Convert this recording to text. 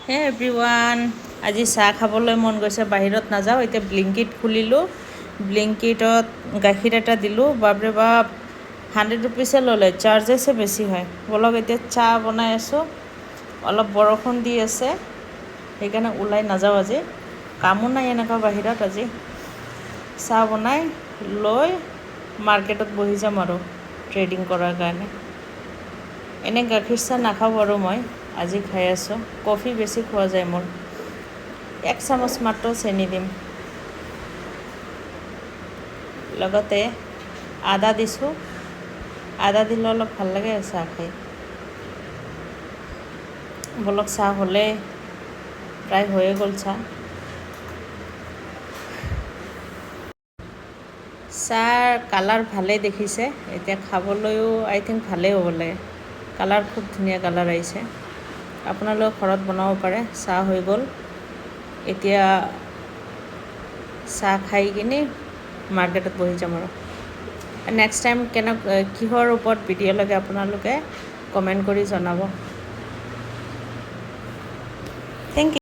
হে এভৰিৱান, আজি চাহ খাবলৈ মন গৈছে, বাহিৰত নাযাওঁ। এতিয়া ব্লিংকিট খুলিলোঁ, ব্লিংকিটত গাখীৰ এটা দিলোঁ। বাপৰে বাপ, 100 ৰুপিছে ল'লে, চাৰ্জেছে বেছি হয়। বলক এতিয়া চাহ বনাই আছোঁ। অলপ বৰষুণ দি আছে, সেইকাৰণে ওলাই নাযাওঁ আজি, কামো নাই এনেকুৱা বাহিৰত। আজি চাহ বনাই লৈ মাৰ্কেটত বহি যাম আৰু ট্ৰেডিং কৰাৰ কাৰণে। এনেই গাখীৰ চাহ নাখাওঁ বাৰু মই, আজি খাই আছোঁ। কফি বেছি খোৱা যায় মোৰ। 1 চামুচ মাত্ৰ চেনি দিম, লগতে আদা দিছোঁ। আদা দিলে অলপ ভাল লাগে চাহ খাই। বলক চাহ হ'লে, প্ৰায় হৈয়ে গ'ল চাহ। চাহ কালাৰ ভালেই দেখিছে, এতিয়া খাবলৈও আই থিংক ভালেই হ'ব লাগে। কালাৰ খুব ধুনীয়া কালাৰ আহিছে। আপোনালোকে ঘৰত বনাব পাৰে। চাহ হৈ গ'ল, এতিয়া চাহ খাই কিনি মাৰ্কেটত বহি যাম আৰু। নেক্সট টাইম কিহৰ ওপৰত ভিডিঅ' লাগে আপোনালোকে কমেণ্ট কৰি জনাব। Thank U.